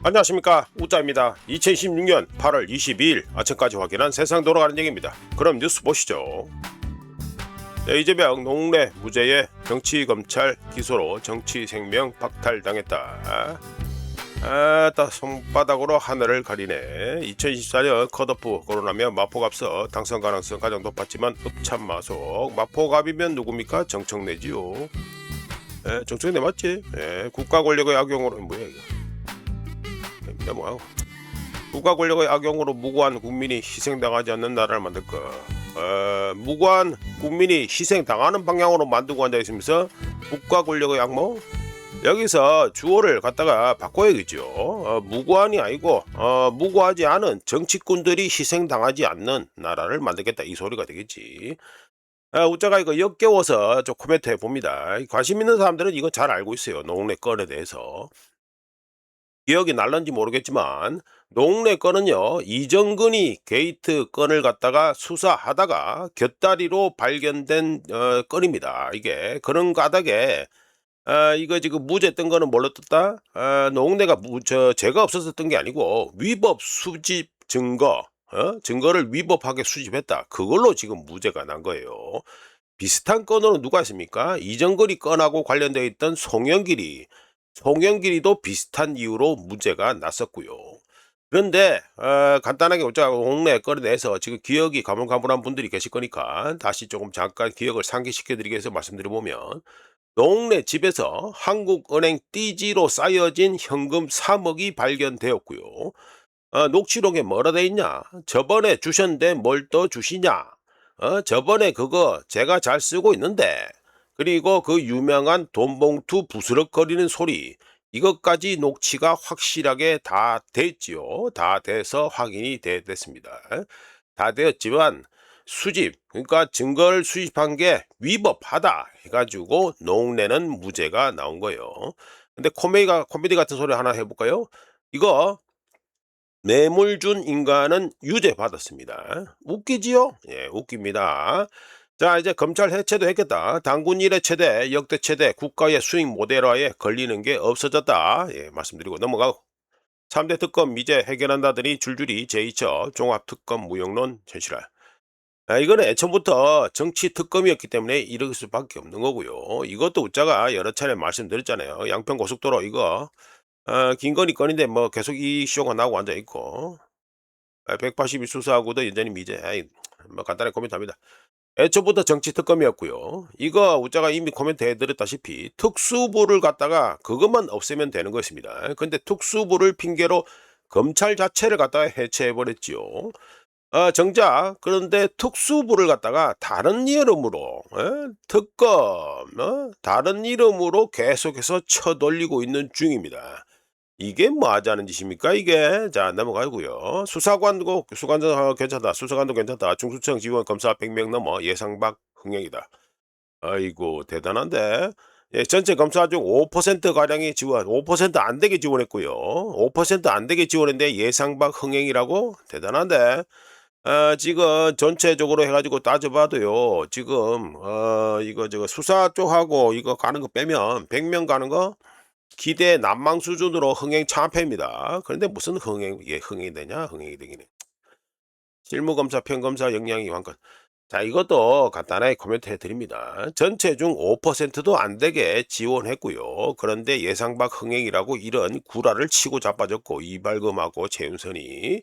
안녕하십니까, 우짜입니다. 2016년 8월 22일 아침까지 확인한 세상 돌아가는 얘기입니다. 그럼 뉴스 보시죠. 이재명 농내 무죄의 정치검찰 기소로 정치생명 박탈당했다. 아따, 손바닥으로 하늘을 가리네. 2024년 컷오프 코로나며 마포갑서 당선 가능성 가장 높았지만 읍참마속. 마포갑이면 누굽니까? 정청래지요. 정청래 맞지? 국가 권력의 악용으로 뭐야 이거? 뭐 국가 권력의 악용으로 무고한 국민이 희생당하지 않는 나라를 만들까? 무고한 국민이 희생당하는 방향으로 만들고 앉아있으면서 국가 권력의 악몽? 여기서 주어를 갖다가 바꿔야겠죠. 무고한이 아니고 무고하지 않은 정치꾼들이 희생당하지 않는 나라를 만들겠다, 이 소리가 되겠지. 우짜가 이거 역겨워서 좀 코멘트 해봅니다. 관심 있는 사람들은 이거 잘 알고 있어요, 농내 건에 대해서. 기억이 날런지 모르겠지만 농내 건은요, 이정근이 게이트 건을 갖다가 수사하다가 곁다리로 발견된 건입니다. 이게 그런 가닥에 이거 지금 무죄 뜬 거는 뭘로 떴다? 농내가 죄가 없어서 뜬 게 아니고 위법 수집 증거, 증거를 위법하게 수집했다, 그걸로 지금 무죄가 난 거예요. 비슷한 건으로 누가 있습니까? 이정근이 건하고 관련되어 있던 송영길이도 비슷한 이유로 무죄가 났었고요. 그런데 간단하게 우리가 동네 건에 대해서 지금 기억이 가물가물한 분들이 계실 거니까 다시 조금 잠깐 기억을 상기시켜 드리기 위해서 말씀드려보면, 동네 집에서 한국은행 띠지로 쌓여진 현금 3억이 발견되었고요. 녹취록에 뭐라 돼 있냐? 저번에 주셨는데 뭘 또 주시냐? 저번에 그거 제가 잘 쓰고 있는데. 그리고 그 유명한 돈봉투 부스럭거리는 소리, 이것까지 녹취가 확실하게 다 됐지요. 다 돼서 확인이 됐습니다. 다 되었지만 그러니까 증거를 수집한 게 위법하다 해가지고 농내는 무죄가 나온 거예요. 근데 코미디 같은 소리 하나 해볼까요? 이거 뇌물 준 인간은 유죄 받았습니다. 웃기지요? 예, 웃깁니다. 자, 이제 검찰 해체도 했겠다. 당군 일의 최대, 역대 최대, 국가의 수익 모델화에 걸리는 게 없어졌다, 예, 말씀드리고 넘어가고. 3대 특검 미제 해결한다더니 줄줄이 제2처 종합특검 무용론 현실화. 이거는 애초부터 정치 특검이었기 때문에 이럴 수밖에 없는 거고요. 이것도 우짜가 여러 차례 말씀드렸잖아요. 양평고속도로 이거 김건희 건인데 뭐 계속 이 쇼가 나오고 앉아 있고, 180일 수사하고도 여전히 미제. 뭐 간단히 코멘트합니다. 애초부터 정치 특검이었고요. 이거 우짜가 이미 코멘트 해드렸다시피 특수부를 갖다가 그것만 없애면 되는 것입니다. 근데 특수부를 핑계로 검찰 자체를 갖다가 해체해버렸지요. 정작 그런데 특수부를 갖다가 다른 이름으로, 특검, 다른 이름으로 계속해서 쳐돌리고 있는 중입니다. 이게 뭐 하자는 짓입니까 이게? 자, 넘어가고요. 수사관도 괜찮다. 수사관도 괜찮다. 중수청 지원 검사 100명 넘어 예상 밖 흥행이다. 아이고 대단한데. 예, 전체 검사 중 5% 가량이 지원, 5%안 되게 지원했고요. 5%안 되게 지원했는데 예상 밖 흥행이라고? 대단한데. 지금 전체적으로 해가지고 따져봐도요, 지금 이거 저거 수사 쪽하고 이거 가는 거 빼면 100명 가는 거 기대 난망 수준으로 흥행 참패입니다. 그런데 무슨 흥행이 되냐? 흥행이 되기는. 실무검사, 평검사 역량이 왕건. 자, 이것도 간단하게 코멘트 해드립니다. 전체 중 5%도 안 되게 지원했고요. 그런데 예상 밖 흥행이라고 이런 구라를 치고 자빠졌고, 이발검하고 최윤선이.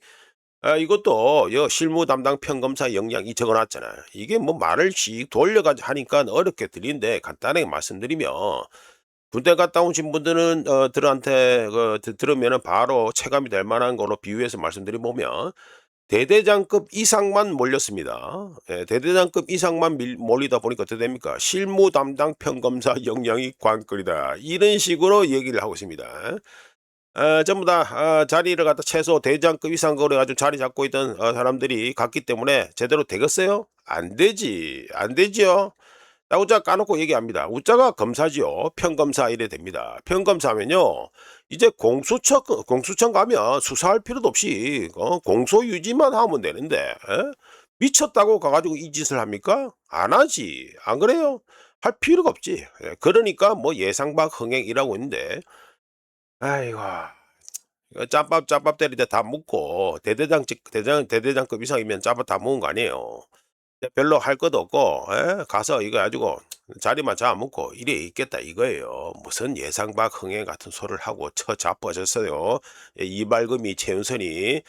이것도 실무 담당 평검사 역량이 적어놨잖아. 이게 뭐 말을 씩 돌려가지고 하니까 어렵게 들리는데 간단하게 말씀드리면, 군대 갔다 오신 분들은 들한테 들으면은 바로 체감이 될 만한 걸로 비유해서 말씀드려보면, 대대장급 이상만 몰렸습니다. 예, 대대장급 이상만 몰리다 보니까 어떻게 됩니까? 실무 담당 평검사 역량이 관건이다, 이런 식으로 얘기를 하고 있습니다. 전부 다 자리를 갖다 최소 대장급 이상 거래가지고 자리 잡고 있던 사람들이 갔기 때문에 제대로 되겠어요? 안 되지. 안 되지요. 자, 우짜 까놓고 얘기합니다. 우짜가 검사지요. 평검사 이래 됩니다. 평검사면요, 이제 공수처 가면 수사할 필요도 없이 공소 유지만 하면 되는데, 미쳤다고 가가지고 이 짓을 합니까? 안 하지. 안 그래요? 할 필요가 없지. 그러니까 뭐 예상 밖 흥행이라고 있는데, 아이고, 짬밥 때릴 때 다 묻고 대대장급 이상이면 짬밥 다 묵은 거 아니에요. 별로 할 것도 없고 가서 이거 가지고 자리만 잡아먹고 이래 있겠다 이거예요. 무슨 예상 밖 흥행 같은 소리를 하고 자빠졌어요. 이발금이 최은선이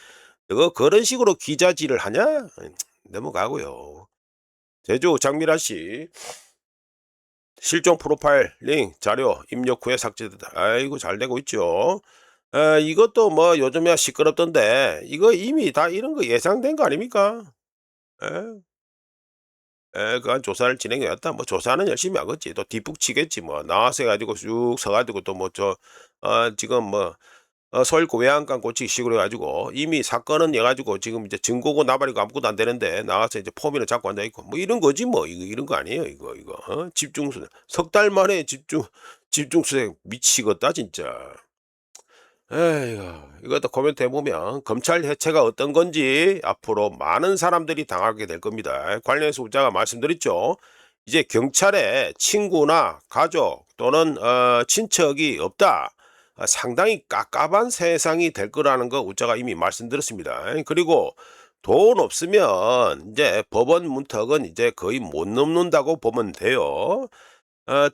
이거 그런 식으로 기자질을 하냐? 넘어가고요. 제주 장미란 씨 실종 프로파일링 자료 입력 후에 삭제됐다. 아이고 잘 되고 있죠. 이것도 뭐 요즘에 시끄럽던데 이거 이미 다 이런 거 예상된 거 아닙니까? 예? 그간 조사를 진행해 왔다. 뭐 조사는 열심히 하겠지. 또 뒷북 치겠지 뭐. 나와서 해 가지고 쭉 서 가지고 또 뭐 지금 뭐 서울고 외양간 고치기 식으로 해 가지고 이미 사건은 해 가지고 지금 이제 증거고 나발이고 아무것도 안 되는데 나와서 이제 포미를 잡고 앉아 있고 뭐 이런 거지 뭐. 이런 거 아니에요 이거. 집중수색. 석 달 만에 집중수색 미치겠다 진짜. 에휴 이것도 코멘트 해보면 검찰 해체가 어떤 건지 앞으로 많은 사람들이 당하게 될 겁니다. 관련해서 우자가 말씀드렸죠. 이제 경찰에 친구나 가족 또는 친척이 없다. 상당히 깝깝한 세상이 될 거라는 거 우자가 이미 말씀드렸습니다. 그리고 돈 없으면 이제 법원 문턱은 이제 거의 못 넘는다고 보면 돼요.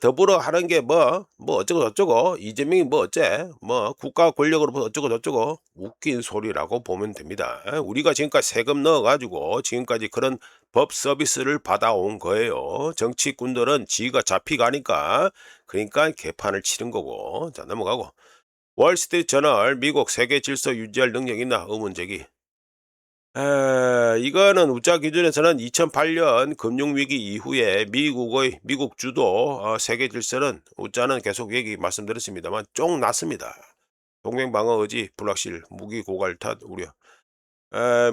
더불어 하는 게 뭐 어쩌고 저쩌고 이재명이 뭐 어째 뭐 국가 권력으로 뭐 어쩌고 저쩌고 웃긴 소리라고 보면 됩니다. 우리가 지금까지 세금 넣어 가지고 지금까지 그런 법 서비스를 받아온 거예요. 정치꾼들은 지가 잡히가니까 그러니까 개판을 치른 거고. 자 넘어가고. 월스트리트 저널 미국 세계 질서 유지할 능력 있나 의문 제기. 이거는 우짜 기준에서는 2008년 금융위기 이후에 미국 주도 세계 질서는 우짜는 계속 얘기 말씀드렸습니다만 쫑 났습니다. 동맹방어 의지 불확실 무기 고갈 탓 우려.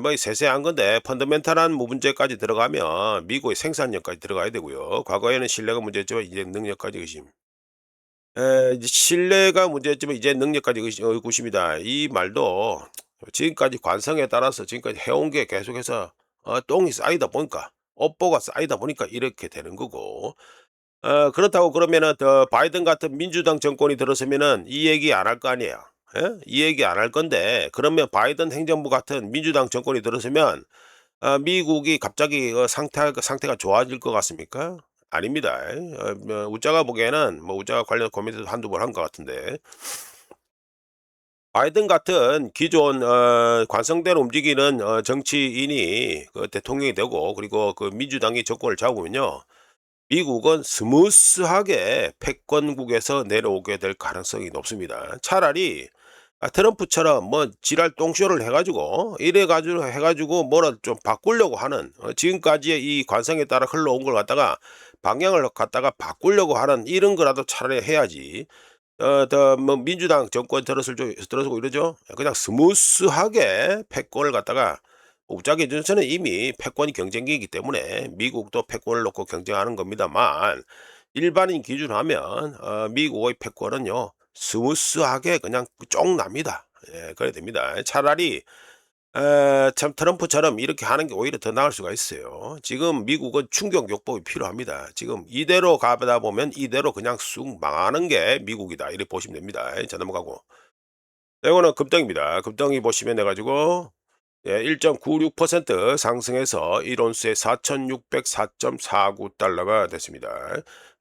뭐 세세한 건데 펀더멘탈한 문제까지 들어가면 미국의 생산력까지 들어가야 되고요. 과거에는 신뢰가 문제였지만 이제 능력까지 의심. 이제 신뢰가 문제였지만 이제 능력까지 의구심이다. 이 말도 지금까지 관성에 따라서 지금까지 해온 게 계속해서 똥이 쌓이다 보니까 업보가 쌓이다 보니까 이렇게 되는 거고 그렇다고 그러면은 바이든 같은 민주당 정권이 들어서면은 이 얘기 안 할 거 아니에요. 예? 이 얘기 안 할 건데 그러면 바이든 행정부 같은 민주당 정권이 들어서면 미국이 갑자기 상태가 좋아질 것 같습니까? 아닙니다. 뭐 우짜가 보기에는 뭐 우짜가 관련 고민도 한두 번 한 것 같은데 바이든 같은 기존 관성대로 움직이는 정치인이 대통령이 되고 그리고 그 민주당이 정권을 잡으면요. 미국은 스무스하게 패권국에서 내려오게 될 가능성이 높습니다. 차라리 트럼프처럼 뭐 지랄 똥쇼를 해가지고 이래가지고 해가지고 뭐라 좀 바꾸려고 하는 지금까지의 이 관성에 따라 흘러온 걸 갖다가 방향을 갖다가 바꾸려고 하는 이런 거라도 차라리 해야지. 뭐 민주당 정권 들어서고 이러죠. 그냥 스무스하게 패권을 갖다가 우짜기 전에는 이미 패권이 경쟁기이기 때문에 미국도 패권을 놓고 경쟁하는 겁니다만 일반인 기준으로 하면 미국의 패권은요 스무스하게 그냥 쫑 납니다. 예, 그래 됩니다. 차라리 참 트럼프처럼 이렇게 하는 게 오히려 더 나을 수가 있어요. 지금 미국은 충격요법이 필요합니다. 지금 이대로 가다 보면 이대로 그냥 쑥 망하는 게 미국이다. 이렇게 보시면 됩니다. 자 넘어가고. 이거는 급등입니다. 급등이 보시면 해가지고 1.96% 상승해서 1온스에 4,604.49달러가 됐습니다.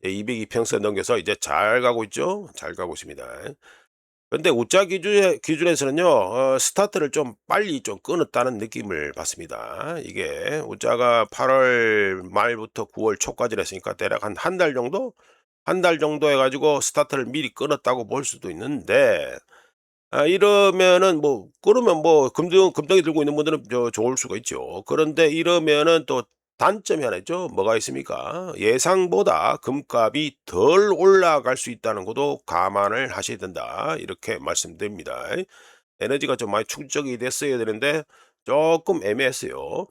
202평선 넘겨서 이제 잘 가고 있죠? 잘 가고 있습니다. 근데 우짜 기준에서는요, 스타트를 좀 빨리 좀 끊었다는 느낌을 받습니다. 이게 우짜가 8월 말부터 9월 초까지 했으니까 대략 한 달 정도? 한 달 정도 해가지고 스타트를 미리 끊었다고 볼 수도 있는데, 이러면은 뭐 그러면 뭐 금덩이 들고 있는 분들은 좋을 수가 있죠. 그런데 이러면은 또 단점이 하나 있죠. 뭐가 있습니까? 예상보다 금값이 덜 올라갈 수 있다는 것도 감안을 하셔야 된다. 이렇게 말씀드립니다. 에너지가 좀 많이 축적이 됐어야 되는데 조금 애매했어요.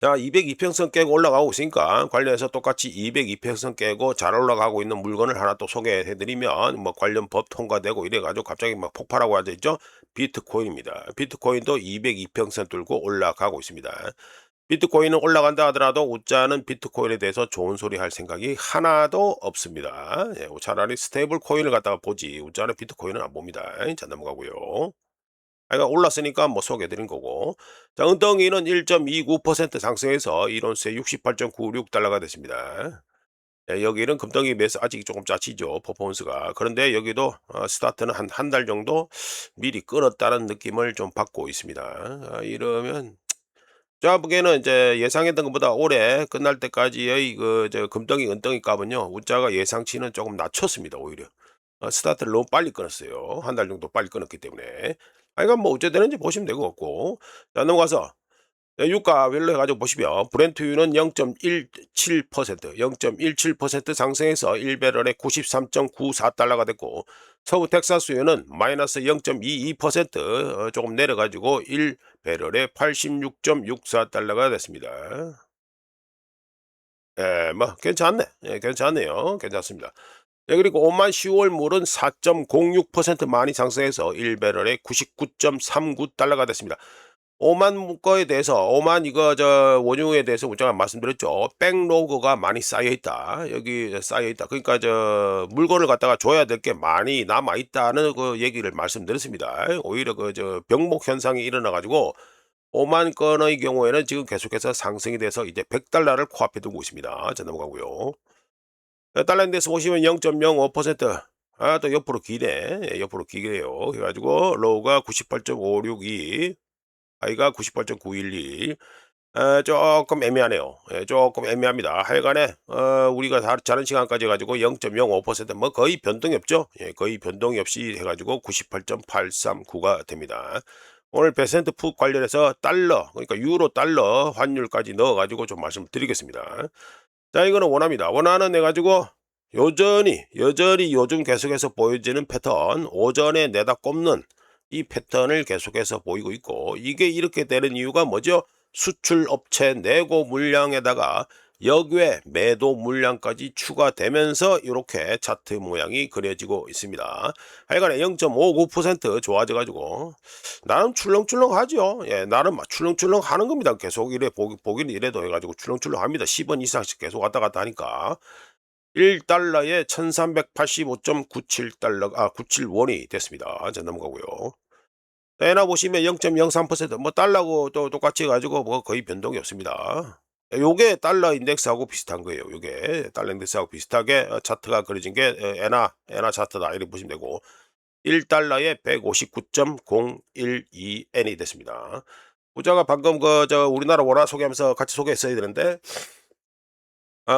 자, 202평선 깨고 올라가고 있으니까 관련해서 똑같이 202평선 깨고 잘 올라가고 있는 물건을 하나 또 소개해 드리면 뭐 관련 법 통과되고 이래 가지고 갑자기 막 폭발하고 앉아 있죠. 비트코인입니다. 비트코인도 202평선 뚫고 올라가고 있습니다. 비트코인은 올라간다 하더라도 우짜는 비트코인에 대해서 좋은 소리 할 생각이 하나도 없습니다. 예, 차라리 스테이블 코인을 갖다가 보지 우짜는 비트코인은 안 봅니다. 자, 넘어가고요. 그러니까 올랐으니까 뭐 소개해드린 거고. 자, 은덩이는 1.29% 상승해서 1온스에 68.96달러가 됐습니다. 예, 여기는 금덩이 매수 아직 조금 짜치죠, 퍼포먼스가. 그런데 여기도 스타트는 한 달 정도 미리 끊었다는 느낌을 좀 받고 있습니다. 이러면 제가 보기에는 이제 예상했던 것보다 올해 끝날 때까지의 금덩이, 은덩이 값은요, 우짜가 예상치는 조금 낮췄습니다, 오히려. 스타트를 너무 빨리 끊었어요. 한 달 정도 빨리 끊었기 때문에. 하여간 뭐 어째 되는지 보시면 될 것 같고. 자, 넘어가서 유가별로 해가지고 보시면 브렌트유는 0.17%, 0.17% 상승해서 1배럴에 93.94달러가 됐고, 서부 텍사스유는 마이너스 0.22% 조금 내려가지고 1배럴에 86.64달러가 됐습니다. 예, 뭐 괜찮네. 예, 괜찮네요. 괜찮습니다. 네, 그리고 오만 10월 물은 4.06% 많이 상승해서 1배럴에 99.39달러가 됐습니다. 오만 거에 대해서 오만 원유에 대해서 제가 말씀드렸죠. 백로그가 많이 쌓여 있다. 여기 쌓여 있다. 그러니까 물건을 갖다가 줘야 될 게 많이 남아 있다는 그 얘기를 말씀드렸습니다. 오히려 병목 현상이 일어나 가지고 오만 건의 경우에는 지금 계속해서 상승이 돼서 이제 100달러를 코앞에 두고 있습니다. 자, 넘어가고요. 달러 인덱스 보시면 0.05%. 또 옆으로 기네. 예, 옆으로 기네요. 그래가지고 로우가 98.562, 하이가 98.912. 조금 애매하네요. 예, 조금 애매합니다. 하여간에 우리가 자는 시간까지 해가지고 0.05%뭐 거의 변동이 없죠. 예, 거의 변동이 없이 해가지고 98.839가 됩니다. 오늘 베센트 풋 관련해서 달러, 그러니까 유로 달러 환율까지 넣어가지고 좀 말씀드리겠습니다. 자, 이거는 원화입니다. 원화는 해가지고 여전히 요즘 계속해서 보여지는 패턴, 오전에 내다 꼽는 이 패턴을 계속해서 보이고 있고, 이게 이렇게 되는 이유가 뭐죠? 수출 업체 내고 물량에다가 역외 매도 물량까지 추가되면서 이렇게 차트 모양이 그려지고 있습니다. 하여간에 0.59% 좋아져 가지고 나름 출렁출렁하죠. 예, 나름 출렁출렁 하는 겁니다. 계속 이래 보기는 이래도 해가지고 출렁출렁 합니다. 10원 이상씩 계속 왔다 갔다 하니까 1달러에 1385.97달러 97원이 됐습니다. 자, 넘어가고요. 엔화 보시면 0.03%뭐 달러하고 또 똑같이 해 가지고 뭐 거의 변동이 없습니다. 요게 달러 인덱스하고 비슷한 거예요. 요게 달러 인덱스하고 비슷하게 차트가 그려진 게 엔화 차트다 이렇게 보시면 되고, 1달러에 159.012엔이 됐습니다. 부자가 방금 우리나라 원화 소개하면서 같이 소개했어야 되는데,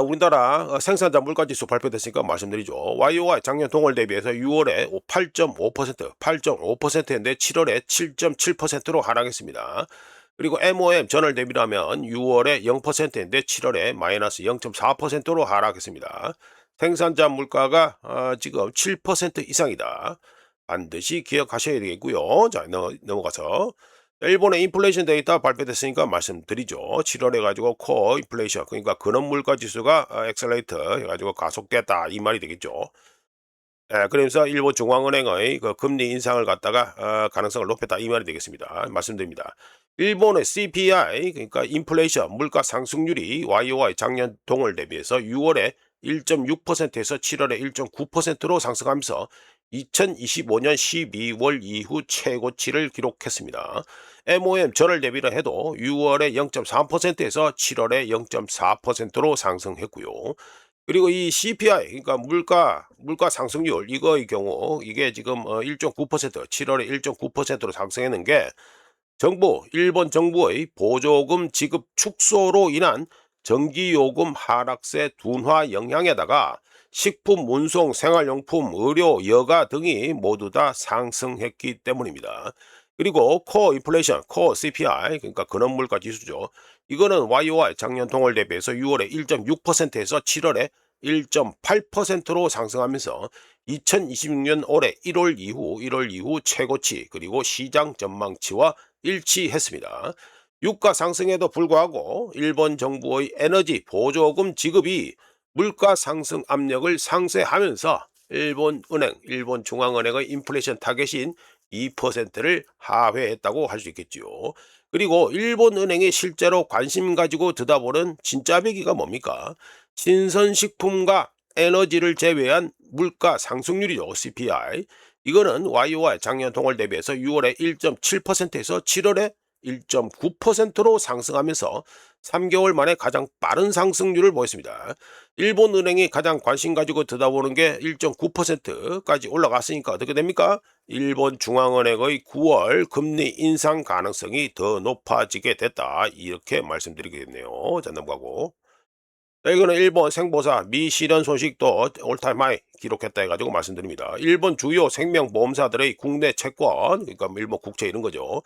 우리나라 생산자 물가지수 발표됐으니까 말씀드리죠. YOY 작년 동월 대비해서 6월에 8.5%였는데 7월에 7.7%로 하락했습니다. 그리고 MOM 전월 대비라면 6월에 0%인데 7월에 마이너스 0.4%로 하락했습니다. 생산자 물가가 지금 7% 이상이다. 반드시 기억하셔야 되겠고요. 자, 넘어가서 일본의 인플레이션 데이터 발표됐으니까 말씀드리죠. 7월에 가지고 코어 인플레이션, 그러니까 근원물가 지수가 엑셀레이터 해가지고 가속됐다 이 말이 되겠죠. 예, 그러면서 일본 중앙은행의 그 금리 인상을 갖다가 가능성을 높였다 이 말이 되겠습니다. 말씀드립니다. 일본의 CPI, 그러니까 인플레이션 물가 상승률이 YOY 작년 동월 대비해서 6월에 1.6%에서 7월에 1.9%로 상승하면서 2025년 12월 이후 최고치를 기록했습니다. MOM 전월 대비를 해도 6월에 0.3%에서 7월에 0.4%로 상승했고요. 그리고 이 CPI, 그러니까 물가 상승률 이거의 경우 이게 지금 1.9%, 7월에 1.9%로 상승했는 게 일본 정부의 보조금 지급 축소로 인한 전기요금 하락세 둔화 영향에다가 식품, 운송, 생활용품, 의료, 여가 등이 모두 다 상승했기 때문입니다. 그리고 코어 인플레이션, 코어 CPI, 그러니까 근원물가 지수죠. 이거는 YOY 작년 동월 대비해서 6월에 1.6%에서 7월에 1.8%로 상승하면서 2026년 올해 1월 이후 최고치, 그리고 시장 전망치와 일치했습니다. 유가 상승에도 불구하고 일본 정부의 에너지 보조금 지급이 물가 상승 압력을 상쇄하면서 일본 중앙은행의 인플레이션 타겟인 2%를 하회했다고 할 수 있겠지요. 그리고 일본은행이 실제로 관심 가지고 들여다보는 진짜 배기가 뭡니까? 신선식품과 에너지를 제외한 물가 상승률이죠. CPI. 이거는 YOY 작년 동월 대비해서 6월에 1.7%에서 7월에 1.9%로 상승하면서 3개월 만에 가장 빠른 상승률을 보였습니다. 일본은행이 가장 관심 가지고 들여다보는 게 1.9%까지 올라갔으니까 어떻게 됩니까? 일본 중앙은행의 9월 금리 인상 가능성이 더 높아지게 됐다. 이렇게 말씀드리겠네요. 자, 넘어가고. 자, 이거는 일본 생보사 미실현 소식도 올타임 하이 기록했다 해가지고 말씀드립니다. 일본 주요 생명보험사들의 국내 채권, 그러니까 일본 국채 이런 거죠.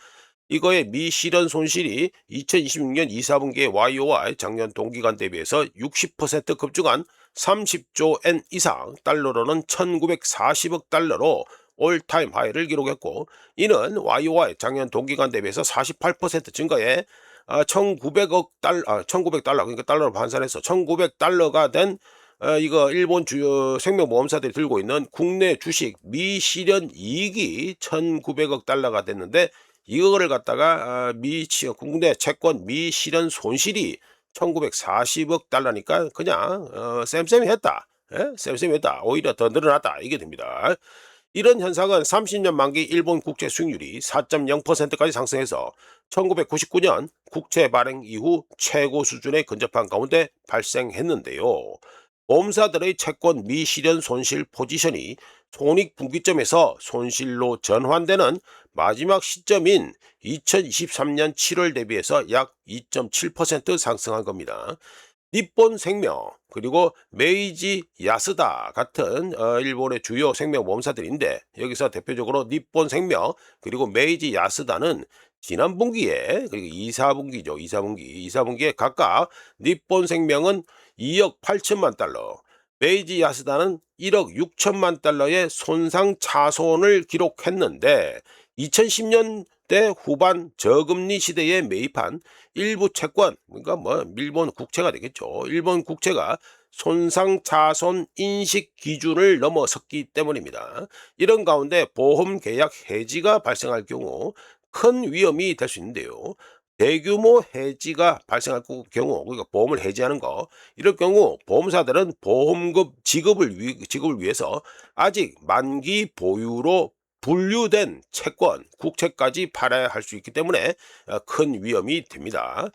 이거의 미실현 손실이 2026년 2, 4분기에 YOY 작년 동기간 대비해서 60% 급증한 30조 엔 이상, 달러로는 1940억 달러로 올타임 하이를 기록했고, 이는 YOY 작년 동기간 대비해서 48% 증가해 1900억 달러, 1900달러, 그러니까 달러로 환산해서 1900달러가 된 이거 일본 주요 생명보험사들이 들고 있는 국내 주식 미실현 이익이 1900억 달러가 됐는데, 이거를 갖다가 국내 채권 미실현 손실이 1940억 달러니까 그냥 쌤쌤이 했다. 예? 쌤쌤이 했다. 오히려 더 늘어났다. 이게 됩니다. 이런 현상은 30년 만기 일본 국채 수익률이 4.0%까지 상승해서 1999년 국채 발행 이후 최고 수준에 근접한 가운데 발생했는데요. 보험사들의 채권 미실현 손실 포지션이 손익분기점에서 손실로 전환되는 마지막 시점인 2023년 7월 대비해서 약 2.7% 상승한 겁니다. 니폰 생명 그리고 메이지 야스다 같은 일본의 주요 생명보험사들인데, 여기서 대표적으로 니폰 생명 그리고 메이지 야스다는 지난 분기에, 그리고 2, 4분기죠. 2, 4분기에 각각 니폰 생명은 2억 8천만 달러, 메이지 야스다는 1억 6천만 달러의 손상 차손을 기록했는데, 2010년대 후반 저금리 시대에 매입한 일부 채권, 그러니까 뭐 일본 국채가 되겠죠. 일본 국채가 손상 차손 인식 기준을 넘어섰기 때문입니다. 이런 가운데 보험 계약 해지가 발생할 경우 큰 위험이 될 수 있는데요. 대규모 해지가 발생할 경우, 그러니까 보험을 해지하는 거, 이럴 경우 보험사들은 보험금 지급을 위해서 아직 만기 보유로 분류된 채권, 국채까지 팔아야 할 수 있기 때문에 큰 위험이 됩니다.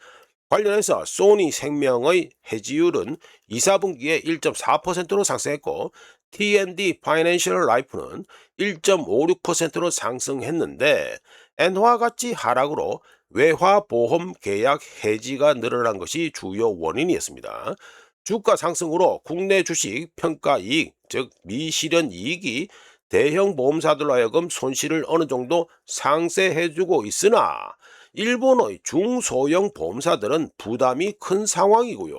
관련해서 소니 생명의 해지율은 2, 4분기에 1.4%로 상승했고, T&D 파이낸셜 라이프는 1.56%로 상승했는데, 엔화 가치 하락으로 외화 보험 계약 해지가 늘어난 것이 주요 원인이었습니다. 주가 상승으로 국내 주식 평가 이익, 즉 미실현 이익이 대형 보험사들로 하여금 손실을 어느 정도 상쇄해주고 있으나, 일본의 중소형 보험사들은 부담이 큰 상황이고요.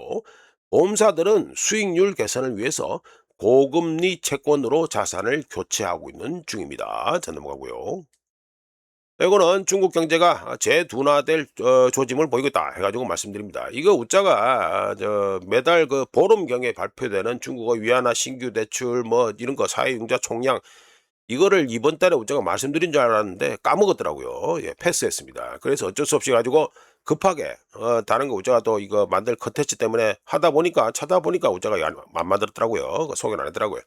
보험사들은 수익률 개선을 위해서 고금리 채권으로 자산을 교체하고 있는 중입니다. 자, 넘어가고요. 이거는 중국 경제가 재둔화될 조짐을 보이고 있다 해가지고 말씀드립니다. 이거 우짜가 매달 그 보름경에 발표되는 중국의 위안화 신규 대출 뭐 이런 거 사회융자 총량, 이거를 이번 달에 우짜가 말씀드린 줄 알았는데 까먹었더라고요. 예, 패스했습니다. 그래서 어쩔 수 없이 가지고 급하게 다른 거 우짜가 또 이거 만들 컨텐츠 때문에 하다 보니까 찾아보니까 우짜가 안 만들었더라고요. 소개를 안 했더라고요.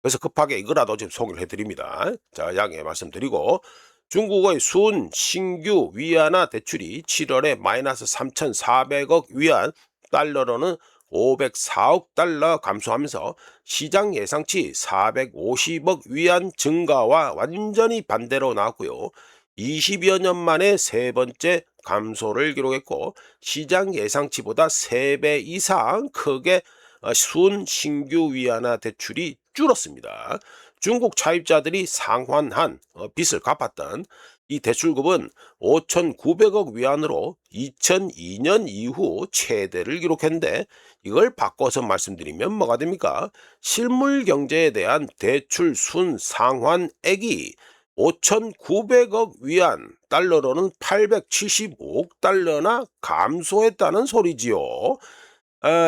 그래서 급하게 이거라도 지금 소개를 해드립니다. 자, 양해 말씀드리고, 중국의 순 신규 위안화 대출이 7월에 마이너스 3,400억 위안, 달러로는 504억 달러 감소하면서 시장 예상치 450억 위안 증가와 완전히 반대로 나왔고요. 20여 년 만에 세 번째 감소를 기록했고, 시장 예상치보다 3배 이상 크게 순 신규 위안화 대출이 줄었습니다. 중국 차입자들이 상환한 빚을 갚았던 이 대출금은 5,900억 위안으로 2002년 이후 최대를 기록했는데, 이걸 바꿔서 말씀드리면 뭐가 됩니까? 실물 경제에 대한 대출 순 상환액이 5,900억 위안, 달러로는 875억 달러나 감소했다는 소리지요.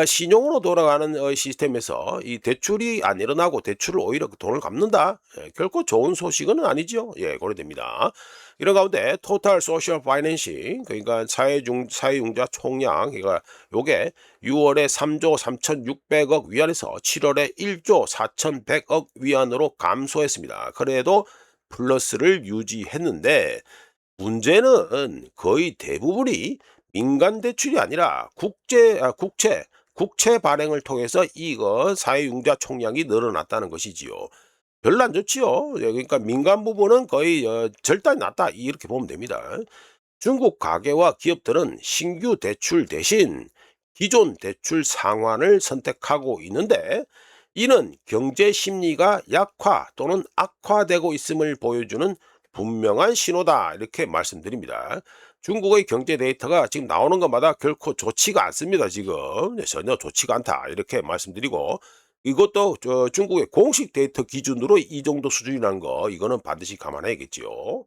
신용으로 돌아가는 시스템에서 이 대출이 안 일어나고 대출을 오히려 그 돈을 갚는다. 결코 좋은 소식은 아니죠. 예, 고려됩니다. 이런 가운데 토탈 소셜 파이낸싱 그러니까 사회융자 총량 그러니까 요게 6월에 3조 3,600억 위안에서 7월에 1조 4,100억 위안으로 감소했습니다. 그래도 플러스를 유지했는데 문제는 거의 대부분이 민간 대출이 아니라 국채 발행을 통해서 이거 사회융자 총량이 늘어났다는 것이지요. 별로 안 좋지요. 예, 그러니까 민간 부분은 거의 절단이 났다 이렇게 보면 됩니다. 중국 가계와 기업들은 신규 대출 대신 기존 대출 상환을 선택하고 있는데 이는 경제 심리가 약화 또는 악화되고 있음을 보여주는 분명한 신호다 이렇게 말씀드립니다. 중국의 경제 데이터가 지금 나오는 것마다 결코 좋지가 않습니다. 지금 전혀 좋지가 않다 이렇게 말씀드리고 이것도 중국의 공식 데이터 기준으로 이 정도 수준이라는 거 이거는 반드시 감안해야겠지요.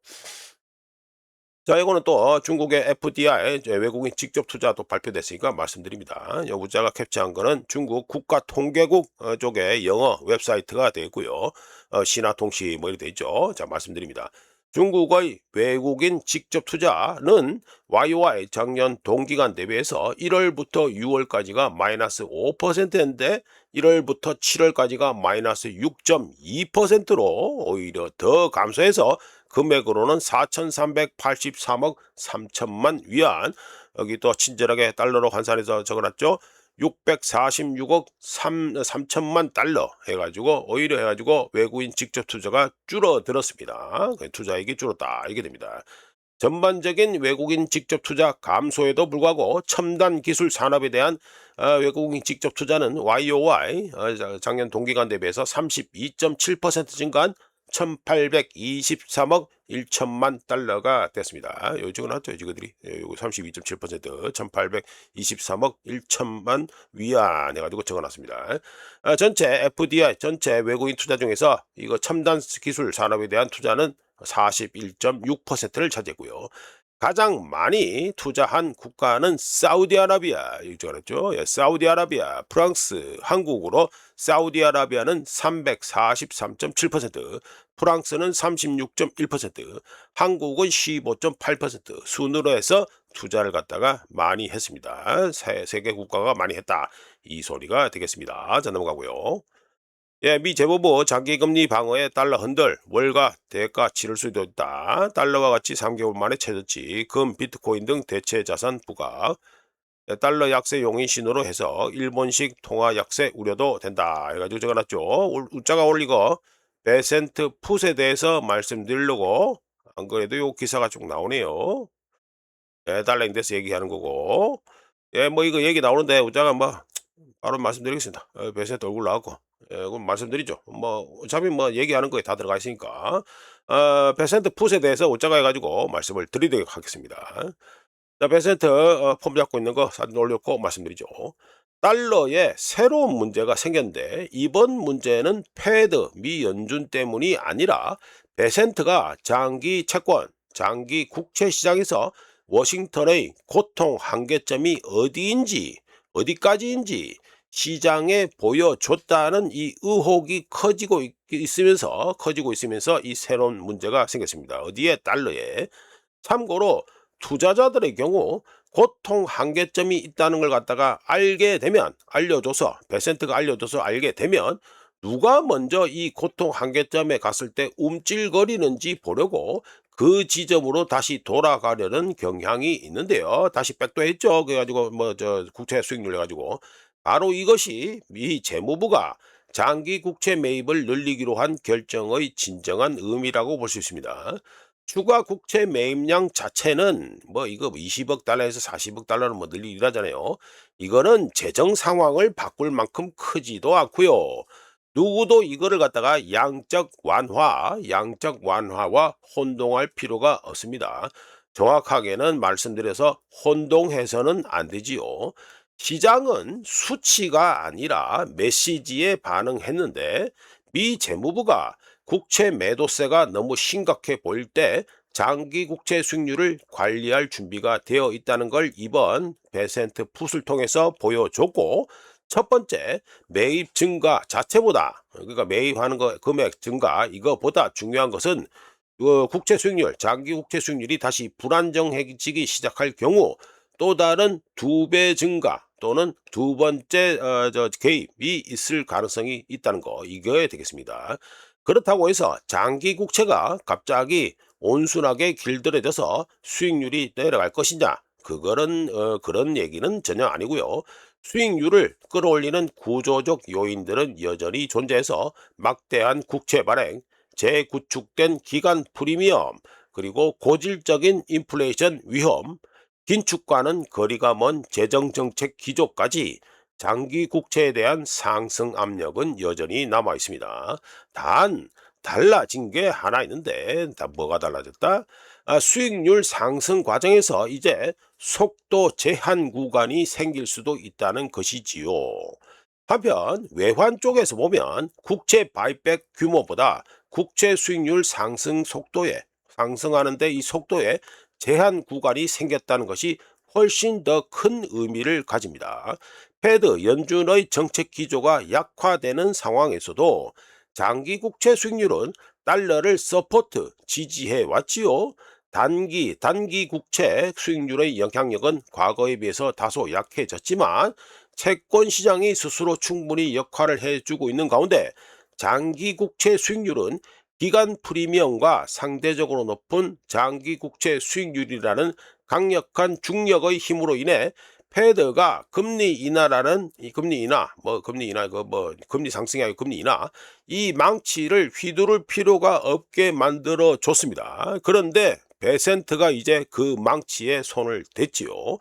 자, 이거는 또 중국의 FDI 이제 외국인 직접 투자도 발표됐으니까 말씀드립니다. 요 문자가 캡처한 거는 중국 국가통계국 쪽의 영어 웹사이트가 되고요. 신화통시 뭐 이렇게 돼 있죠. 자, 말씀드립니다. 중국의 외국인 직접 투자는 YOY 작년 동기간 대비해서 1월부터 6월까지가 마이너스 5%인데 1월부터 7월까지가 마이너스 6.2%로 오히려 더 감소해서 금액으로는 4,383억 3천만 위안. 여기 또 친절하게 달러로 환산해서 적어놨죠. 646억 3천만 달러 해가지고 오히려 해가지고 외국인 직접 투자가 줄어들었습니다. 투자액이 줄었다 이게 됩니다. 전반적인 외국인 직접 투자 감소에도 불구하고 첨단 기술 산업에 대한 외국인 직접 투자는 YOY 작년 동기간 대비해서 32.7% 증가한 1,823억 1천만 달러가 됐습니다. 요 적어놨죠, 지그들이. 요거 32.7%, 1,823억 1천만 위안 해가지고 적어놨습니다. 전체 FDI, 전체 외국인 투자 중에서 이거 첨단 기술 산업에 대한 투자는 41.6%를 차지했고요. 가장 많이 투자한 국가는 사우디아라비아, 이거 적어놨죠. 예, 사우디아라비아, 프랑스, 한국으로 사우디아라비아는 343.7%, 프랑스는 36.1%, 한국은 15.8% 순으로 해서 투자를 갖다가 많이 했습니다. 세계 국가가 많이 했다. 이 소리가 되겠습니다. 자, 넘어가고요. 예, 미 재무부 장기금리 방어에 달러 흔들, 월가 대가 치를 수도 있다. 달러와 같이 3개월 만에 최저치, 금, 비트코인 등 대체 자산 부각, 예, 달러 약세 용인 신호로 해서 일본식 통화 약세 우려도 된다. 해가지고 적어놨죠. 우자가 올리고 베센트 풋에 대해서 말씀드리려고 안 그래도 요 기사가 쭉 나오네요. 예, 달러 인덱스 얘기하는 거고. 예, 뭐 이거 얘기 나오는데 우자가 뭐 바로 말씀드리겠습니다. 베센트 얼굴 나왔고. 예, 그럼 말씀드리죠. 뭐 어차피 뭐 얘기하는 거에 다 들어가 있으니까. 베센트 풋에 대해서 우자가 해가지고 말씀을 드리도록 하겠습니다. 자, 베센트 폼 잡고 있는 거 사진 올렸고 말씀드리죠. 달러에 새로운 문제가 생겼는데 이번 문제는 패드 미 연준 때문이 아니라 베센트가 장기 채권, 장기 국채 시장에서 워싱턴의 고통 한계점이 어디까지인지 시장에 보여줬다는 이 의혹이 커지고 있으면서 이 새로운 문제가 생겼습니다. 어디에? 달러에. 참고로 투자자들의 경우 고통 한계점이 있다는 걸 갖다가 베센트가 알려줘서 알게 되면 누가 먼저 이 고통 한계점에 갔을 때 움찔거리는지 보려고 그 지점으로 다시 돌아가려는 경향이 있는데요. 다시 백도했죠. 그래가지고 뭐 저 국채 수익률 해가지고 바로 이것이 미 재무부가 장기 국채 매입을 늘리기로 한 결정의 진정한 의미라고 볼 수 있습니다. 추가 국채 매입량 자체는 뭐 이거 20억 달러에서 40억 달러는 뭐 늘리기라잖아요. 이거는 재정 상황을 바꿀 만큼 크지도 않고요. 누구도 이거를 갖다가 양적 완화와 혼동할 필요가 없습니다. 정확하게는 말씀드려서 혼동해서는 안 되지요. 시장은 수치가 아니라 메시지에 반응했는데 미 재무부가 국채 매도세가 너무 심각해 보일 때 장기 국채 수익률을 관리할 준비가 되어 있다는 걸 이번 베센트 풋을 통해서 보여줬고, 첫 번째, 매입 증가 자체보다, 그러니까 매입하는 거 금액 증가 이거보다 중요한 것은 국채 수익률, 장기 국채 수익률이 다시 불안정해지기 시작할 경우 또 다른 2배 증가 또는 두 번째 개입이 있을 가능성이 있다는 거, 이거에 되겠습니다. 그렇다고 해서 장기 국채가 갑자기 온순하게 길들여져서 수익률이 내려갈 것이냐, 그거는 그런 얘기는 전혀 아니고요. 수익률을 끌어올리는 구조적 요인들은 여전히 존재해서 막대한 국채 발행, 재구축된 기간 프리미엄, 그리고 고질적인 인플레이션 위험, 긴축과는 거리가 먼 재정정책 기조까지 장기 국채에 대한 상승 압력은 여전히 남아 있습니다. 단, 달라진 게 하나 있는데, 뭐가 달라졌다? 수익률 상승 과정에서 이제 속도 제한 구간이 생길 수도 있다는 것이지요. 한편 외환 쪽에서 보면 국채 바이백 규모보다 국채 수익률 상승 속도에 상승하는데 이 속도에 제한 구간이 생겼다는 것이 훨씬 더 큰 의미를 가집니다. 패드 연준의 정책 기조가 약화되는 상황에서도 장기 국채 수익률은 달러를 서포트 지지해 왔지요. 단기 국채 수익률의 영향력은 과거에 비해서 다소 약해졌지만 채권 시장이 스스로 충분히 역할을 해주고 있는 가운데 장기 국채 수익률은 기간 프리미엄과 상대적으로 높은 장기 국채 수익률이라는 강력한 중력의 힘으로 인해 패드가 금리 인하라는 이 금리 인하 금리 상승이 아니고 금리 인하 이 망치를 휘두를 필요가 없게 만들어 줬습니다. 그런데 베센트가 이제 그 망치에 손을 댔지요.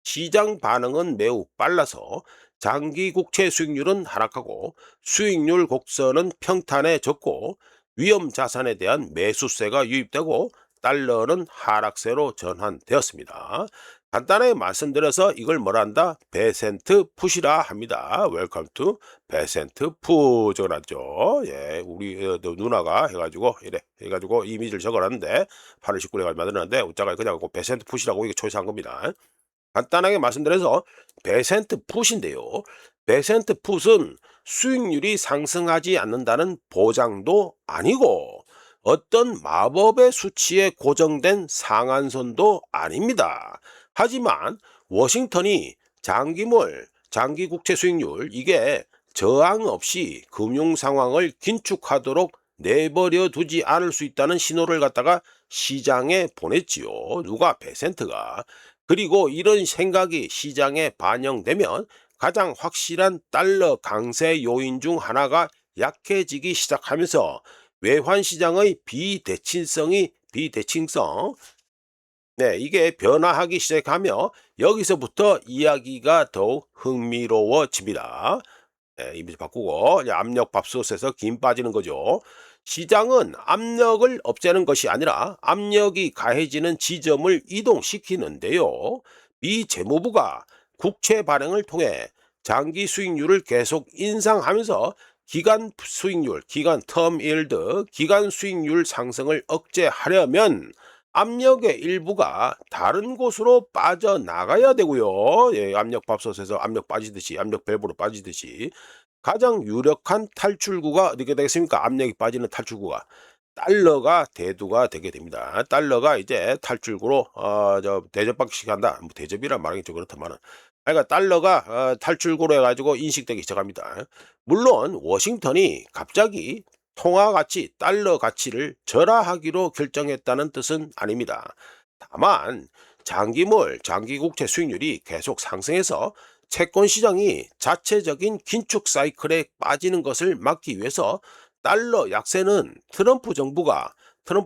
시장 반응은 매우 빨라서 장기 국채 수익률은 하락하고 수익률 곡선은 평탄해졌고 위험 자산에 대한 매수세가 유입되고 달러는 하락세로 전환되었습니다. 간단하게 말씀드려서 이걸 뭐라 한다? 베센트 풋이라 합니다. 웰컴 투 베센트 풋 적어놨죠. 예, 우리 누나가 해가지고 이래 해가지고 이미지를 적어놨는데 8월 19일에 만들었는데 웃자가 그냥 베센트 풋이라고 이게 초이스한 겁니다. 간단하게 말씀드려서 베센트 풋인데요. 베센트 풋은 수익률이 상승하지 않는다는 보장도 아니고 어떤 마법의 수치에 고정된 상한선도 아닙니다. 하지만 워싱턴이 장기 국채 수익률 이게 저항 없이 금융 상황을 긴축하도록 내버려 두지 않을 수 있다는 신호를 갖다가 시장에 보냈지요. 누가? 베센트가. 그리고 이런 생각이 시장에 반영되면 가장 확실한 달러 강세 요인 중 하나가 약해지기 시작하면서 외환 시장의 비대칭성, 네, 이게 변화하기 시작하며 여기서부터 이야기가 더욱 흥미로워집니다. 네, 이미지 바꾸고 이제 압력밥솥에서 김 빠지는 거죠. 시장은 압력을 없애는 것이 아니라 압력이 가해지는 지점을 이동시키는데요. 미 재무부가 국채 발행을 통해 장기 수익률을 계속 인상하면서 기간 수익률, 기간 텀 일드, 기간 수익률 상승을 억제하려면 압력의 일부가 다른 곳으로 빠져나가야 되고요. 예, 압력밥솥에서 압력 빠지듯이, 압력 밸브로 빠지듯이 가장 유력한 탈출구가 어디게 되겠습니까? 압력이 빠지는 탈출구가 달러가 대두가 되게 됩니다. 달러가 이제 탈출구로 대접받기 시작한다. 뭐 대접이란 말하기 좀 그렇다만은. 그러니까 달러가 탈출구로 해가지고 인식되기 시작합니다. 물론 워싱턴이 갑자기 통화 가치, 달러 가치를 절하하기로 결정했다는 뜻은 아닙니다. 다만 장기 국채 수익률이 계속 상승해서 채권 시장이 자체적인 긴축 사이클에 빠지는 것을 막기 위해서 달러 약세는 트럼프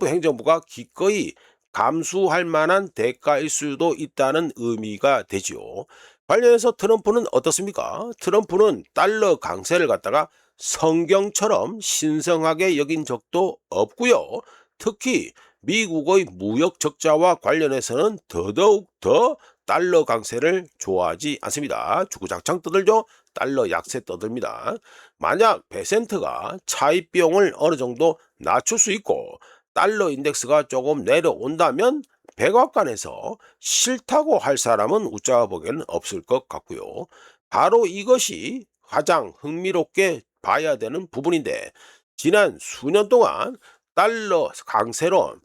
행정부가 기꺼이 감수할 만한 대가일 수도 있다는 의미가 되지요. 관련해서 트럼프는 어떻습니까? 트럼프는 달러 강세를 갖다가 성경처럼 신성하게 여긴 적도 없고요. 특히 미국의 무역 적자와 관련해서는 더더욱 더 달러 강세를 좋아하지 않습니다. 주구장창 떠들죠. 달러 약세 떠듭니다. 만약 베센트가 차입 비용을 어느 정도 낮출 수 있고 달러 인덱스가 조금 내려온다면 백악관에서 싫다고 할 사람은 웃자가 보기에는 없을 것 같고요. 바로 이것이 가장 흥미롭게 봐야 되는 부분인데, 지난 수년 동안 달러 강세론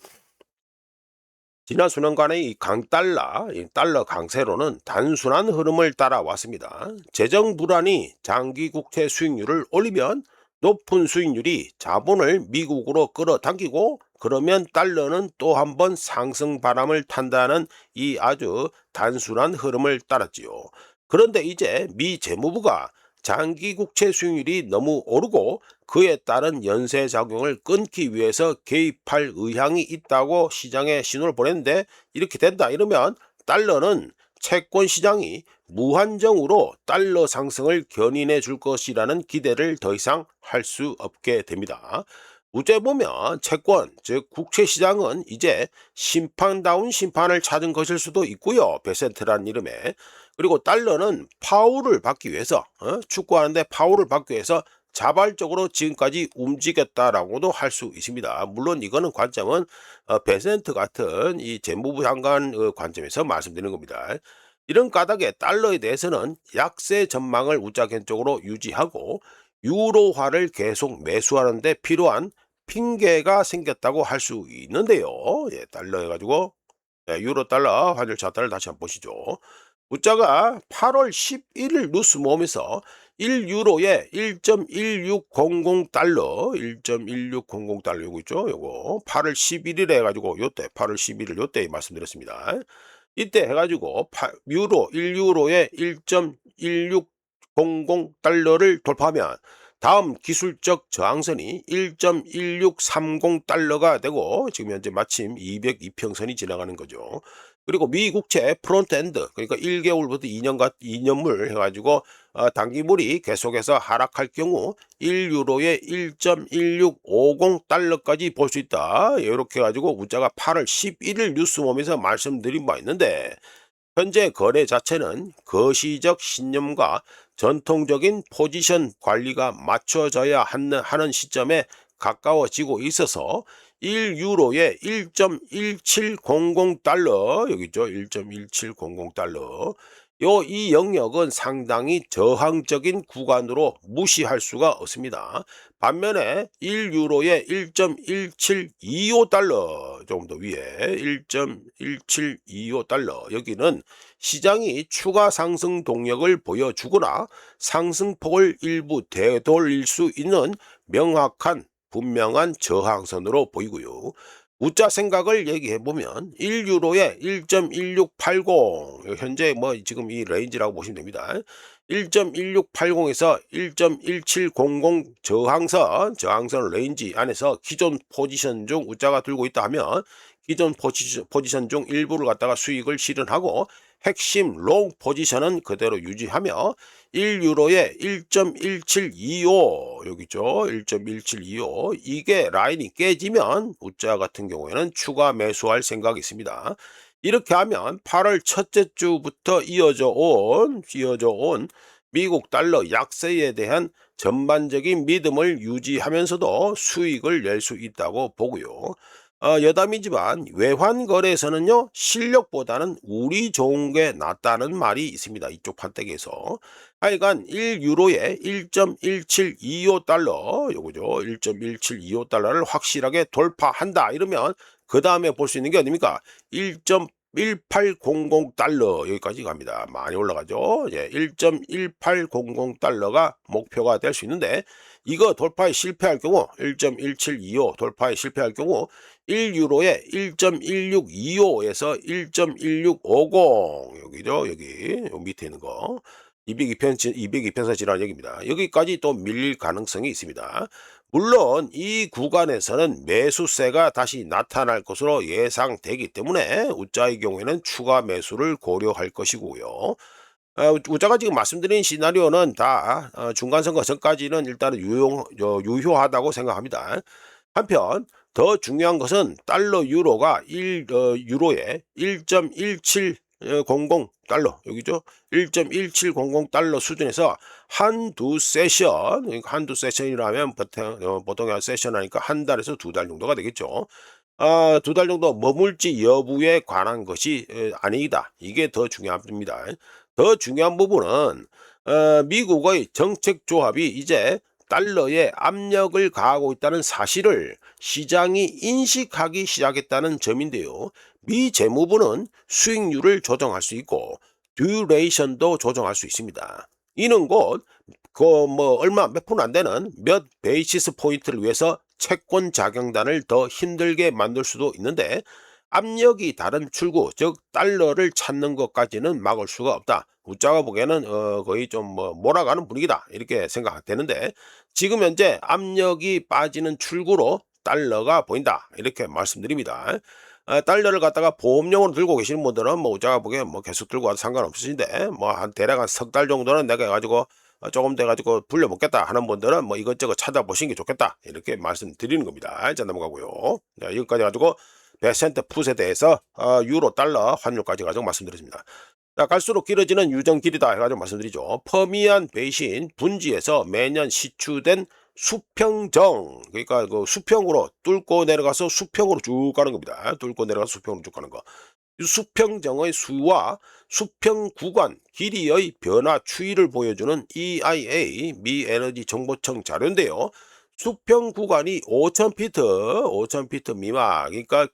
지난 수년간의 이 강달러, 이 달러 강세로는 단순한 흐름을 따라왔습니다. 재정 불안이 장기 국채 수익률을 올리면 높은 수익률이 자본을 미국으로 끌어당기고, 그러면 달러는 또 한 번 상승 바람을 탄다는 이 아주 단순한 흐름을 따랐지요. 그런데 이제 미 재무부가 장기 국채 수익률이 너무 오르고 그에 따른 연쇄 작용을 끊기 위해서 개입할 의향이 있다고 시장에 신호를 보냈는데, 이렇게 된다 이러면 달러는 채권 시장이 무한정으로 달러 상승을 견인해 줄 것이라는 기대를 더 이상 할 수 없게 됩니다. 어째 보면 채권, 즉 국채 시장은 이제 심판다운 심판을 찾은 것일 수도 있고요. 베센트라는 이름에. 그리고 달러는 파울을 받기 위해서, 축구하는데 파울을 받기 위해서 자발적으로 지금까지 움직였다라고도 할 수 있습니다. 물론 이거는 관점은 베센트 같은 이 재무부 장관 관점에서 말씀드리는 겁니다. 이런 까닭에 달러에 대해서는 약세 전망을 우짜겐적으로 유지하고 유로화를 계속 매수하는 데 필요한 핑계가 생겼다고 할 수 있는데요. 예, 달러 해가지고 유로 달러 환율 차트를 다시 한번 보시죠. 우짜가 8월 11일 뉴스 모음에서 1유로에 1.1600 달러, 1.1600 달러 요거 있죠? 요거 8월 11일에 해가지고 요때 8월 11일 요때 말씀드렸습니다. 이때 해가지고 유로 1유로에 1.1600 달러를 돌파하면 다음 기술적 저항선이 1.1630 달러가 되고, 지금 현재 마침 202평선이 지나가는 거죠. 그리고 미 국채 프론트엔드, 그러니까 1개월부터 2년물 해가지고 단기물이 계속해서 하락할 경우 1유로에 1.1650 달러까지 볼 수 있다. 이렇게 해가지고 우짜가 8월 11일 뉴스홈에서 말씀드린 바 있는데, 현재 거래 자체는 거시적 신념과 전통적인 포지션 관리가 맞춰져야 하는 시점에 가까워지고 있어서 1유로에 1.1700 달러, 여기 있죠. 1.1700 달러. 이 영역은 상당히 저항적인 구간으로 무시할 수가 없습니다. 반면에 1유로에 1.1725 달러, 조금 더 위에 1.1725 달러, 여기는 시장이 추가 상승 동력을 보여주거나 상승폭을 일부 되돌릴 수 있는 명확한 분명한 저항선으로 보이고요. 우짜 생각을 얘기해 보면 1유로에 1.1680, 현재 뭐 지금 이 레인지라고 보시면 됩니다. 1.1680에서 1.1700 저항선 레인지 안에서 기존 포지션 중 우짜가 들고 있다 하면 기존 포지션 중 일부를 갖다가 수익을 실현하고 핵심 롱 포지션은 그대로 유지하며 1유로에 1.1725, 여기 있죠. 1.1725, 이게 라인이 깨지면 우짜 같은 경우에는 추가 매수할 생각이 있습니다. 이렇게 하면 8월 첫째 주부터 이어져 온 미국 달러 약세에 대한 전반적인 믿음을 유지하면서도 수익을 낼 수 있다고 보고요. 여담이지만 외환 거래에서는요, 실력보다는 운이 좋은 게 낫다는 말이 있습니다. 이쪽 판때기에서. 하여간 1유로에 1.1725 달러, 요거죠. 1.1725 달러를 확실하게 돌파한다 이러면 그 다음에 볼 수 있는 게 어딥니까? 1.1800 달러, 여기까지 갑니다. 많이 올라가죠. 예, 1.1800 달러가 목표가 될 수 있는데, 이거 돌파에 실패할 경우 1.1725 돌파에 실패할 경우 1유로에 1.1625에서 1.1650, 여기죠. 여기 밑에 있는 거 202편선 지나는 여기입니다. 여기까지 또 밀릴 가능성이 있습니다. 물론 이 구간에서는 매수세가 다시 나타날 것으로 예상되기 때문에 우짜의 경우에는 추가 매수를 고려할 것이고요. 우짜가 지금 말씀드린 시나리오는 다 중간선거 전까지는 일단은 유효하다고 생각합니다. 한편 더 중요한 것은 달러 유로가 유로에 달러 여기죠. 1.1700달러 수준에서 한두 세션이라면 보통 한 세션 하니까 한 달에서 두 달 정도가 되겠죠. 두 달 정도 머물지 여부에 관한 것이 아니다. 이게 더 중요합니다. 더 중요한 부분은 미국의 정책 조합이 이제 달러에 압력을 가하고 있다는 사실을 시장이 인식하기 시작했다는 점인데요. 미 재무부는 수익률을 조정할 수 있고 듀레이션도 조정할 수 있습니다. 이는 곧 얼마 몇 푼 안 되는 몇 베이시스 포인트를 위해서 채권 자경단을 더 힘들게 만들 수도 있는데 압력이 다른 출구 즉 달러를 찾는 것까지는 막을 수가 없다. 웃자가 보기에는 거의 좀 몰아가는 분위기다 이렇게 생각되는데 지금 현재 압력이 빠지는 출구로 달러가 보인다 이렇게 말씀드립니다. 달러를 갖다가 보험용으로 들고 계시는 분들은 웃자가 보기에 계속 들고 와도 상관없으신데 한 대략 한 석 달 정도는 내가 해가지고 조금 돼가지고 불려먹겠다 하는 분들은 이것저것 찾아보시는 게 좋겠다 이렇게 말씀드리는 겁니다. 자, 넘어가고요. 자, 여기까지 가지고 베센트 풋에 대해서 유로 달러 환율까지 가지고 말씀드렸습니다. 자, 갈수록 길어지는 유정 길이다 해가지고 말씀드리죠. 퍼미안 베이신 분지에서 매년 시추된 수평정, 그러니까 그 수평으로 뚫고 내려가서 수평으로 쭉 가는 겁니다. 뚫고 내려가서 수평으로 쭉 가는 거. 이 수평정의 수와 수평 구간 길이의 변화 추이를 보여주는 EIA 미 에너지 정보청 자료인데요. 수평 구간이 5,000피트 미만, 그러니까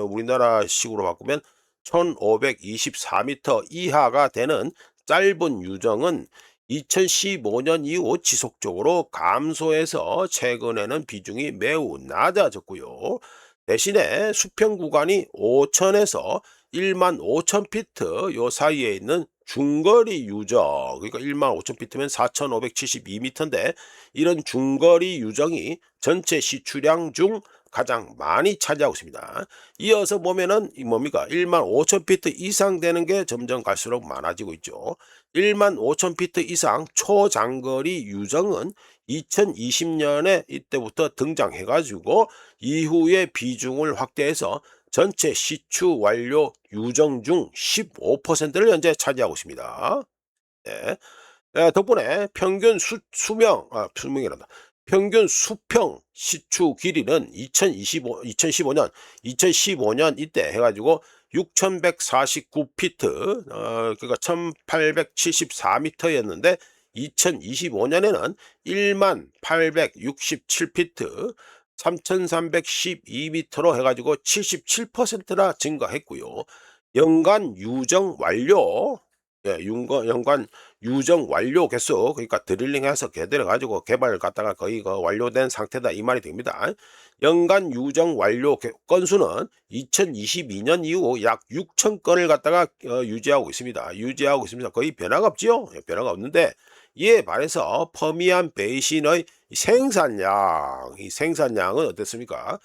우리나라 식으로 바꾸면 1524m 이하가 되는 짧은 유정은 2015년 이후 지속적으로 감소해서 최근에는 비중이 매우 낮아졌고요. 대신에 수평 구간이 5,000에서 15,000피트 요 사이에 있는 중거리 유정, 그러니까 15,000피트면 4,572m인데 이런 중거리 유정이 전체 시추량 중 가장 많이 차지하고 있습니다. 이어서 보면은 뭡니까? 15,000피트 이상 되는 게 점점 갈수록 많아지고 있죠. 15,000피트 이상 초장거리 유정은 2020년에 이때부터 등장해가지고 이후에 비중을 확대해서 전체 시추 완료 유정 중 15%를 현재 차지하고 있습니다. 네. 덕분에 평균 평균 수평 시추 길이는 2015년 이때 해가지고 6,149피트, 그러니까 1,874m였는데 2025년에는 10,867피트, 3,312m로 해가지고 77%나 증가했고요. 연간 유정 완료, 연간 유정 완료 개수, 그러니까 드릴링해서 개들어 가지고 개발 갖다가 거의 완료된 상태다 이 말이 됩니다. 연간 유정 완료 건수는 2022년 이후 약 6,000건을 갖다가 유지하고 있습니다. 거의 변화가 없지요. 변화가 없는데 이에 반해서 퍼미안 베이신의 생산량은 어땠습니까?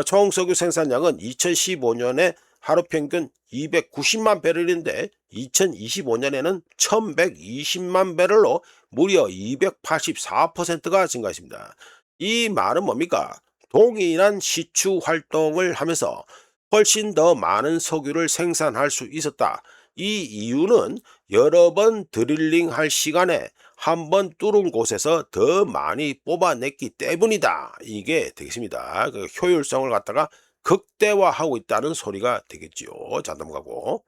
총 석유 생산량은 2015년에 하루 평균 290만 배럴인데 2025년에는 1120만 배럴로 무려 284%가 증가했습니다. 이 말은 뭡니까? 동일한 시추 활동을 하면서 훨씬 더 많은 석유를 생산할 수 있었다. 이 이유는 여러 번 드릴링 할 시간에 한 번 뚫은 곳에서 더 많이 뽑아냈기 때문이다. 이게 되겠습니다. 그 효율성을 갖다가 극대화하고 있다는 소리가 되겠지요. 자, 넘어가고.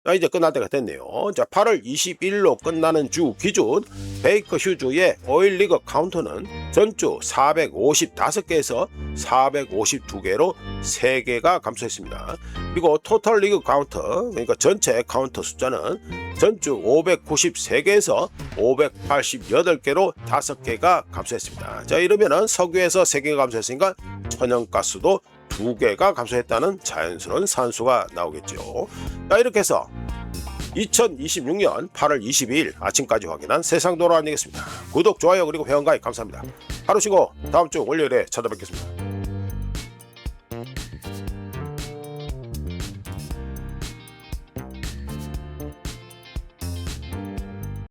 자, 이제 끝날 때가 됐네요. 자, 8월 20일로 끝나는 주 기준 베이커 휴즈의 오일 리그 카운터는 전주 455개에서 452개로 3개가 감소했습니다. 그리고 토탈 리그 카운터, 그러니까 전체 카운터 숫자는 전주 593개에서 588개로 5개가 감소했습니다. 자, 이러면은 석유에서 3개가 감소했으니까 천연가스도 2개가 감소했다는 자연스러운 산수가 나오겠죠. 자, 이렇게 해서 2026년 8월 22일 아침까지 확인한 세상 돌아다니겠습니다. 구독, 좋아요 그리고 회원가입 감사합니다. 하루 쉬고 다음 주 월요일에 찾아뵙겠습니다.